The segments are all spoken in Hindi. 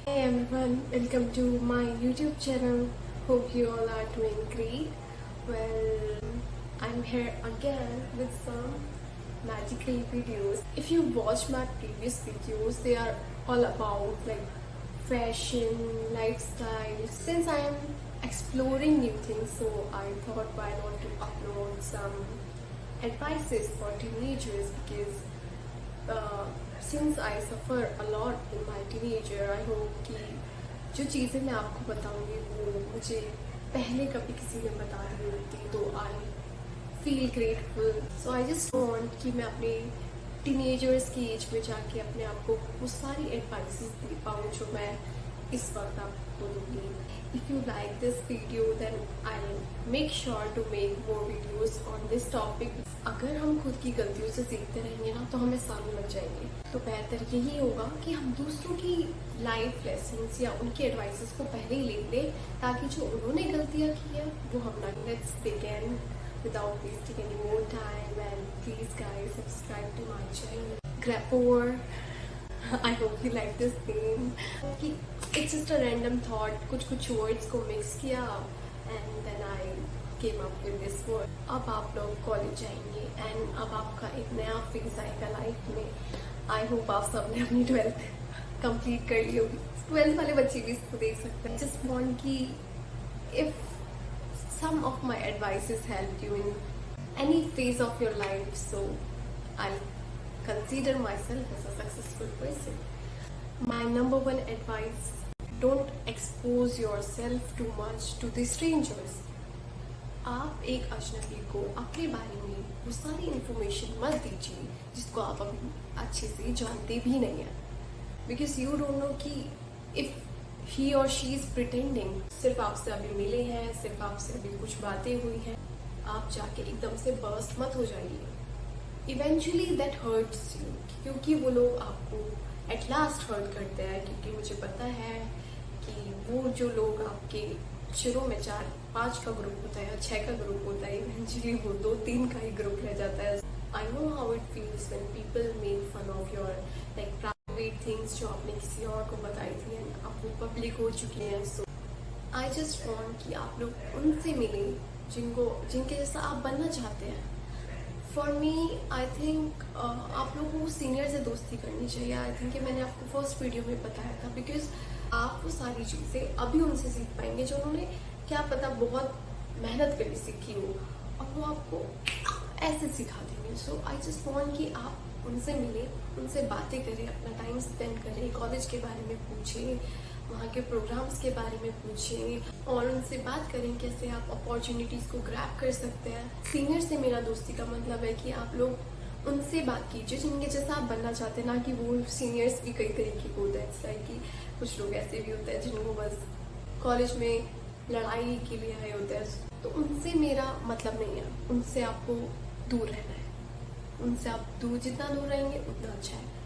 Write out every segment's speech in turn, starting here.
Hey everyone, welcome to my YouTube channel. Hope you all are doing great. Well, I'm here again with some magical videos. If you watch my previous videos, they are all about like fashion, lifestyle. Since I am exploring new things, so I thought why not to upload some advices for teenagers because since I suffer a lot in my teenager, I hope कि जो चीज़ें मैं आपको बताऊंगी वो मुझे पहले कभी किसी ने बता दी होती तो I feel grateful. So I just want कि मैं अपने टीनेजर्स की एज में जाके अपने आप को वो सारी एडवाइसेस दे पाऊँ जो मैं इस वक्त आपको दूंगी. If you like this video, then I'll make sure to make more videos on this topic. अगर हम खुद की गलतियों से सीखते रहेंगे ना तो हमें सालों लग जाएंगे. तो बेहतर यही होगा कि हम दूसरों की लाइफ लेसन्स या उनके एडवाइसेस को पहले ही ले लें ताकि जो उन्होंने गलतियाँ की है वो हम ना. Let's begin without wasting any more time and please guys subscribe to my channel. Grapor. I hope you like this theme. It's just a random thought. कुछ words को mix किया and then I came up with this word. अब आप लोग कॉलेज जाएंगे and अब आपका एक नया फेज आएगा लाइफ में. I hope आप सबने अपनी 12th कंप्लीट कर ली होगी. 12th वाले बच्चे भी इसको देख सकते हैं. Just want कि if some of my advices helped you in any phase of your life, so I'll consider myself as a successful person. My number one advice: don't expose yourself too much to the strangers. आप एक अजनबी को अपने बारे में वो सारी इंफॉर्मेशन मत दीजिए जिसको आप अभी अच्छे से जानते भी नहीं हैं. बिकॉज यू डोंट नो कि इफ ही और शी इज प्रिटेंडिंग, सिर्फ आपसे अभी मिले हैं, सिर्फ आपसे अभी कुछ बातें हुई हैं, आप जाके एकदम से बर्स्ट मत हो जाइए. इवेंचुअली दैट हर्ट्स यू, क्योंकि वो लोग आपको एट लास्ट हर्ट करते हैं. क्योंकि मुझे पता है कि वो जो लोग आपके शुरू में 4-5 का ग्रुप होता है या 6 का ग्रुप होता है, इवेंचुअली वो 2-3 का ही ग्रुप रह जाता है. I know how it feels when people make fun of your like private things जो आपने किसी और को बताई थी एंड अब वो पब्लिक हो चुकी हैं. सो आई जस्ट वांट कि आप लोग उनसे मिलें जिनके जैसा आप बनना चाहते हैं. फॉर मी आई थिंक आप लोगों को सीनियर से दोस्ती करनी चाहिए. आई थिंक कि मैंने आपको फर्स्ट वीडियो में बताया था. बिकॉज आप वो सारी चीज़ें अभी उनसे सीख पाएंगे जो उन्होंने क्या पता बहुत मेहनत करके सीखी हो और वो आपको ऐसे सिखा देंगे. सो आई जस्ट वांट कि आप उनसे मिलें, उनसे बातें करें, अपना टाइम स्पेंड करें, कॉलेज के बारे में पूछें, वहाँ के प्रोग्राम्स के बारे में पूछें और उनसे बात करें कैसे आप अपॉर्चुनिटीज़ को ग्रैब कर सकते हैं. सीनियर से मेरा दोस्ती का मतलब है कि आप लोग उनसे बात कीजिए जिनके जैसा आप बनना चाहते हैं. ना कि वो सीनियर्स भी कई तरीके के होते हैं. इट्स लाइक कि कुछ लोग ऐसे भी होते हैं जिनको बस कॉलेज में लड़ाई के लिए आए होते हैं. तो उनसे मेरा मतलब नहीं है. उनसे आपको दूर रहना है. उनसे आप जितना दूर रहेंगे उतना अच्छा है.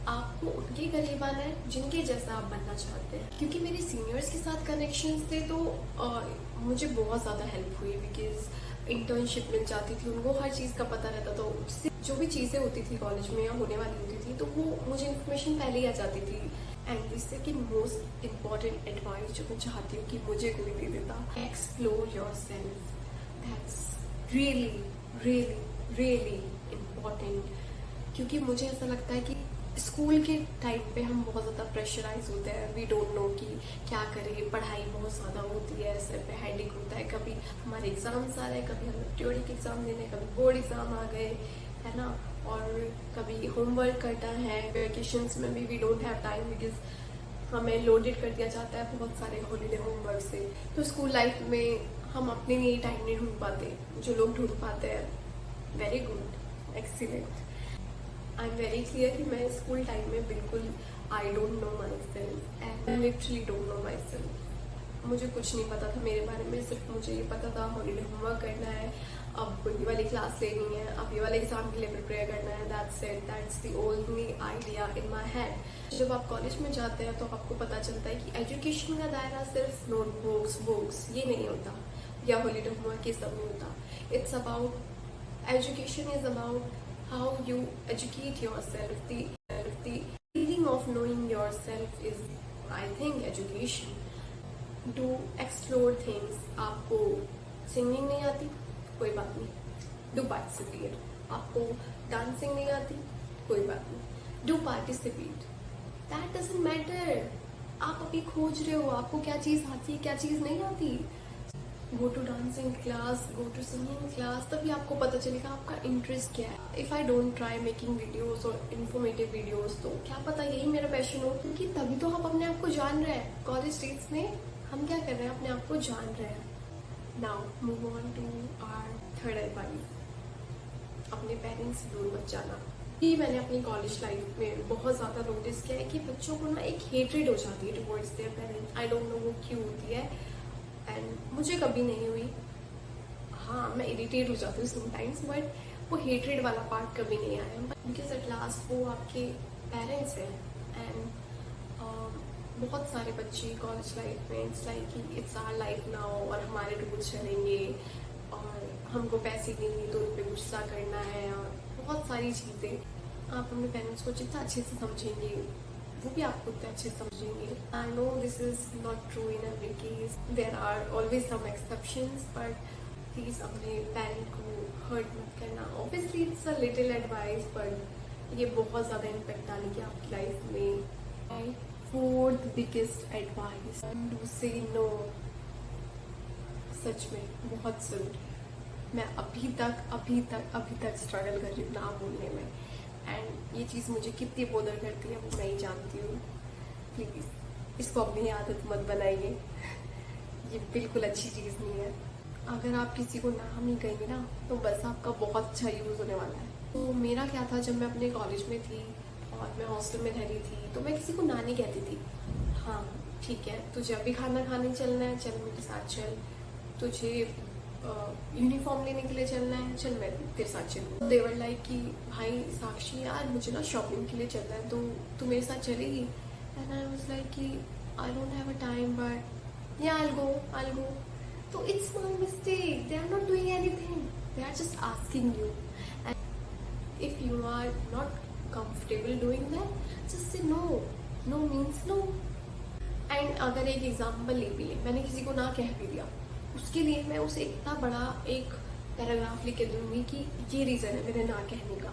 आपको उनके करीब आना है जिनके जैसा आप बनना चाहते हैं. क्योंकि मेरे सीनियर्स के साथ कनेक्शंस थे तो मुझे बहुत ज़्यादा हेल्प हुई. बिकॉज इंटर्नशिप मिल जाती थी, उनको हर चीज़ का पता रहता था. उससे जो भी चीज़ें होती थी कॉलेज में या होने वाली होती थी तो वो मुझे इन्फॉर्मेशन पहले ही आ जाती थी. And the second most important advice जो मैं चाहती हूँ कि मुझे कोई दे देता, explore your self. That's really really really important. क्योंकि मुझे ऐसा लगता है कि स्कूल के टाइम पे हम बहुत ज़्यादा प्रेशराइज होते हैं. वी डोंट नो कि क्या करें. पढ़ाई बहुत ज़्यादा होती है, सर पे हेडेक होता है. कभी हमारे एग्ज़ाम्स आ रहे हैं, कभी हमें थ्योरी के एग्ज़ाम देने, कभी बोर्ड एग्ज़ाम आ गए, है ना. और कभी होमवर्क करना है. वेकेशंस में भी we don't have time because हमें लोडेड कर दिया जाता है बहुत सारे हॉलीडे होमवर्क से. तो स्कूल लाइफ में हम अपने लिए टाइम नहीं ढूंढ पाते. जो लोग ढूंढ पाते हैं, very good, excellent. I am very clear कि मैं स्कूल टाइम में बिल्कुल I don't know my self and literally don't know my self. मुझे कुछ नहीं पता था मेरे बारे में. सिर्फ मुझे ये पता था हॉलीडे होमवर्क करना है, अब ये वाली क्लास लेनी है, अब ये वाले एग्जाम के लिए प्रिपेयर करना है. That's it. That's the only idea in my head. जब आप कॉलेज में जाते हैं तो आपको पता चलता है कि एजुकेशन का दायरा सिर्फ नोटबुक्स, बुक्स ये नहीं होता या हॉलीडे होमवर्क ये सब नहीं होता. It's about education is about how you educate yourself. The feeling of knowing yourself is I think education, do explore things. आपको सिंगिंग नहीं आती, कोई बात नहीं, डू पार्टिसिपेट। आपको डांसिंग नहीं आती, कोई बात नहीं, do participate. That doesn't matter. आप अभी खोज रहे हो आपको क्या चीज आती है, क्या चीज नहीं आती। Go to dancing class, go to singing class, तभी आपको पता चलेगा आपका इंटरेस्ट क्या है। If I don't try making videos और इन्फॉर्मेटिव वीडियोस, तो क्या पता यही मेरा पैशन हो, क्योंकि तभी तो हम अपने आप को जान रहे हैं। कॉलेज डेज में हम क्या कर रहे हैं, अपने आप को जान रहे हैं। Now move on to our third advice, अपने पेरेंट्स से दूर मत जाना। ये मैंने अपनी कॉलेज लाइफ में बहुत ज़्यादा नोटिस किया है कि बच्चों को ना एक हेट्रेड हो जाती है towards their parents. I don't know वो क्यों होती है, एंड मुझे कभी नहीं हुई। हाँ, मैं इरिटेट हो जाती हूँ समटाइम्स, बट वो हेट्रेड वाला पार्ट कभी नहीं आया, बिकॉज एट लास्ट वो आपके पेरेंट्स हैं। एंड बहुत सारे बच्चे कॉलेज लाइफ में इट्स लाइक कि इट्स आवर लाइफ नाउ, और हमारे रूल्स चलेंगे, और हमको पैसे देंगे तो उन पर गुस्सा करना है, और बहुत सारी चीज़ें। आप अपने पेरेंट्स को जितना अच्छे से समझेंगे, वो भी आपको उतना अच्छे से समझेंगे। I know this is not true in every case, there are always some exceptions, but please अपने पेरेंट को हर्ट मत करना। Obviously it's a little advice, but ये बहुत ज़्यादा इम्पेक्ट डालेगी आपकी लाइफ में। Fourth biggest advice, do say no. सच में बहुत जरूरी। मैं अभी तक स्ट्रगल कर रही हूँ ना बोलने में, एंड ये चीज़ मुझे कितनी बोदर करती है वो मैं ही जानती हूँ। प्लीज़ इसको अपनी आदत मत बनाइए, ये बिल्कुल अच्छी चीज़ नहीं है। अगर आप किसी को ना नहीं कहेंगे ना, तो बस आपका बहुत अच्छा यूज़ होने वाला है। तो मेरा क्या था, जब मैं अपने कॉलेज में थी और मैं हॉस्टल में रह रही थी, तो मैं किसी को ना नहीं कहती थी। हाँ ठीक है, तुझे अभी खाना खाने चलना है, चल मेरे साथ चल। तुझे यूनिफॉर्म लेने के लिए चलना है, चल मैं तेरे साथ चलूँ। देवर लाइक कि भाई साक्षी यार, मुझे ना शॉपिंग के लिए चलना है, तो तू मेरे साथ चलेगी? एंड आई वाज लाइक कि I don't have a time, but yeah I will go. तो it's my mistake, they are not doing anything, they are just asking you. And if you are not comfortable doing that, just say no. No means no. And अगर एक एग्जाम्पल ले भी ले, मैंने किसी को ना कह भी दिया, उसके लिए मैं उसे इतना बड़ा एक पैराग्राफ लिख के दूंगी कि ये रीजन है मेरे ना कहने का।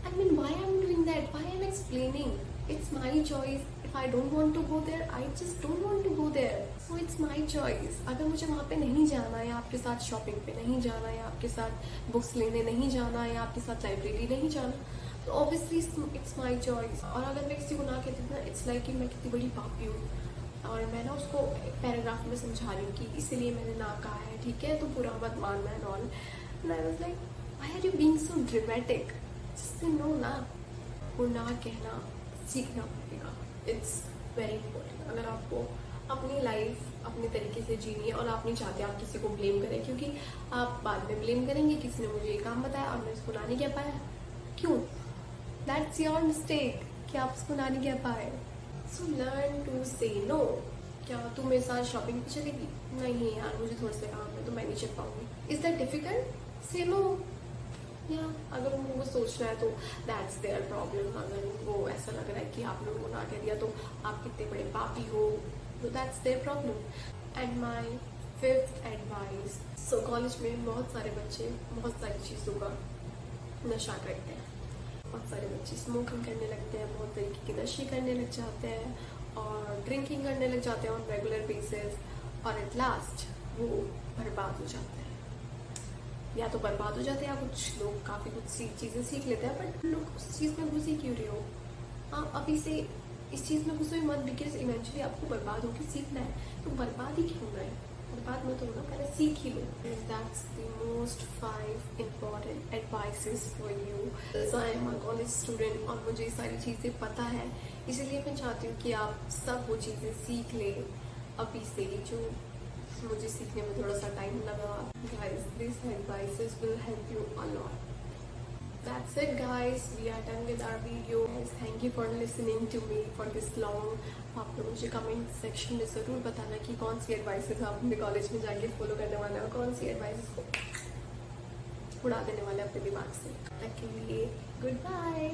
I mean why I am doing that, why I am explaining? It's my choice. If I don't want to go there, I just don't want to go there, so it's my choice. अगर मुझे वहाँ पे नहीं जाना है, आपके साथ शॉपिंग पे नहीं जाना है, आपके साथ बुक्स लेने नहीं जाना है, आपके साथ लाइब्रेरी नहीं जाना, तो ऑब्वियसली इट्स माई चॉइस। और अगर मैं किसी को ना कहती हूँ ना, इट्स लाइक कि मैं कितनी बड़ी पापी हूँ, और मैं ना उसको पैराग्राफ में समझा रही हूँ कि इसीलिए मैंने ना कहा है, ठीक है, तो बुरा मत मानना and all. And I was like why are you being so dramatic, just say no ना। वो ना कहना सीखना पड़ेगा, इट्स वेरी इंपॉर्टेंट। अगर आपको अपनी लाइफ अपने तरीके से जीनी है और आप नहीं चाहते आप किसी को ब्लेम करें, क्योंकि आप बाद में ब्लेम करेंगे किसी ने मुझे ये काम बताया और मैं इसको ना नहीं कह पाया, क्यों? दैट्स योर मिस्टेक कि आप उसको ना नहीं कह पाए। सो लर्न टू से नो। क्या तू मेरे साथ शॉपिंग पे चलेगी? नहीं यार, मुझे थोड़ा सा काम है तो मैं नहीं चल पाऊंगी। Is that difficult? से नो। या अगर उनको सोचना है तो दैट्स देयर प्रॉब्लम। अगर उनको ऐसा लग रहा है कि आप लोगों को ना कह दिया तो आप कितने बड़े पापी हो, तो that's their problem. And my fifth advice, so college में बहुत सारे बच्चे बहुत सारी चीज़ों का नशा करते हैं। बहुत सारे बच्चे स्मोकिंग करने लगते हैं, बहुत तरीके के नशे करने लग जाते हैं, और ड्रिंकिंग करने लग जाते हैं ऑन रेगुलर बेसिस, और एट लास्ट वो बर्बाद हो जाते हैं। या तो बर्बाद हो जाते हैं, या कुछ लोग काफ़ी कुछ चीज़ें सीख लेते हैं, बट लोग उस चीज़ में घुस ही क्यों रहे हो? हाँ, अभी से इस चीज़ में घुसो ही मत, बिकॉज इवेंचुअली आपको बर्बाद होकर सीखना है, तो बर्बाद ही क्यों है? बर्बाद मत होना, पहले सीख ही लो। That's the most 5 important advices for you. So I am a college student और मुझे सारी चीज़ें पता है, इसीलिए मैं चाहती हूँ कि आप सब वो चीज़ें सीख लें अभी से, जो मुझे सीखने में थोड़ा सा टाइम लगा। Guys, these advices will help you a lot. That's it guys, we are done with our video. Guys, thank you for listening to me for this long. आप लोग मुझे कमेंट सेक्शन में ज़रूर बताना कि कौन सी एडवाइसेस आप अपने कॉलेज में जाके फॉलो करने वाले हो, कौन सी एडवाइसेस को उड़ा देने वाले अपने दिमाग से। तब तक के लिए गुड बाय।